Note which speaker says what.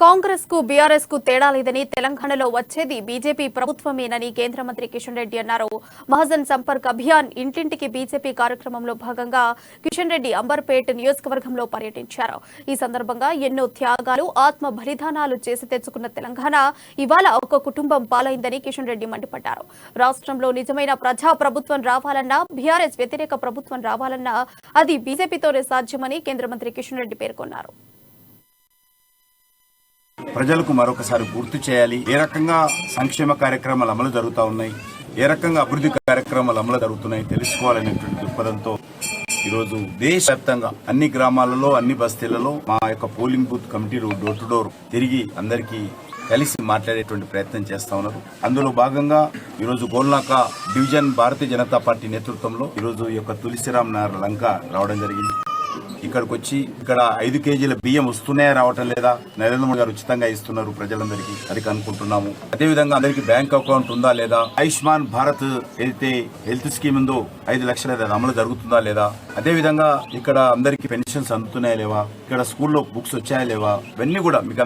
Speaker 1: కాంగ్రెస్ కు బీఆర్ఎస్ కు తేడా లేదని తెలంగాణలో వచ్చేది బీజేపీ ప్రభుత్వమేనని కేంద్ర మంత్రి కిషన్ రెడ్డి అన్నారు. మహాజన్ సంపర్క్ అభియాన్ ఇంటింటికి బీజేపీ కార్యక్రమంలో భాగంగా కిషన్ రెడ్డి అంబర్పేట్ నియోజకవర్గంలో పర్యటించారు. ఈ సందర్భంగా ఎన్నో త్యాగాలు, ఆత్మ బలిదానాలు చేసి తెచ్చుకున్న తెలంగాణ ఇవాళ ఒక కుటుంబం పాలైందని కిషన్ రెడ్డి మండిపడ్డారు. రాష్ట్రంలో నిజమైన ప్రజా ప్రభుత్వం రావాలన్నా, బీఆర్ఎస్ వ్యతిరేక ప్రభుత్వం రావాలన్నా అది బీజేపీతోనే సాధ్యమని కేంద్ర మంత్రి కిషన్ రెడ్డి పేర్కొన్నారు.
Speaker 2: ప్రజలకు మరొకసారి గుర్తు చేయాలి. ఏ రకంగా సంక్షేమ కార్యక్రమాలు అమలు జరుగుతూ ఉన్నాయి, ఏ రకంగా అభివృద్ధి కార్యక్రమాలు అమలు జరుగుతున్నాయి తెలుసుకోవాలనేటువంటి దృక్పథంతో ఈరోజు దేశవ్యాప్తంగా అన్ని గ్రామాలలో, అన్ని బస్తీలలో మా యొక్క పోలింగ్ బూత్ కమిటీలు డోర్ టు డోర్ తిరిగి అందరికీ కలిసి మాట్లాడేటువంటి ప్రయత్నం చేస్తా ఉన్నారు. అందులో భాగంగా ఈరోజు గోల్నాక డివిజన్ భారతీయ జనతా పార్టీ నేతృత్వంలో ఈరోజు ఈ యొక్క తులసిరామ్ నగర్ లంక రావడం జరిగింది. ఇక్కడికి వచ్చి ఇక్కడ 5 కేజీల బియ్యం వస్తున్నాయా రావటం లేదా, నరేంద్ర మోడీ గారు ఉచితంగా ఇస్తున్నారు ప్రజలందరికీ, అది కనుక్కుంటున్నాము. అదేవిధంగా అందరికి బ్యాంక్ అకౌంట్ ఉందా లేదా, ఆయుష్మాన్ భారత్ ఏదైతే హెల్త్ స్కీమ్ ఉందో 5 లక్షల అమలు జరుగుతుందా లేదా, అదేవిధంగా ఇక్కడ అందరికి పెన్షన్స్ అందుతున్నాయా లేవా, ఇక్కడ స్కూల్లో బుక్స్ వచ్చాయా లేవా, ఇవన్నీ కూడా మీకు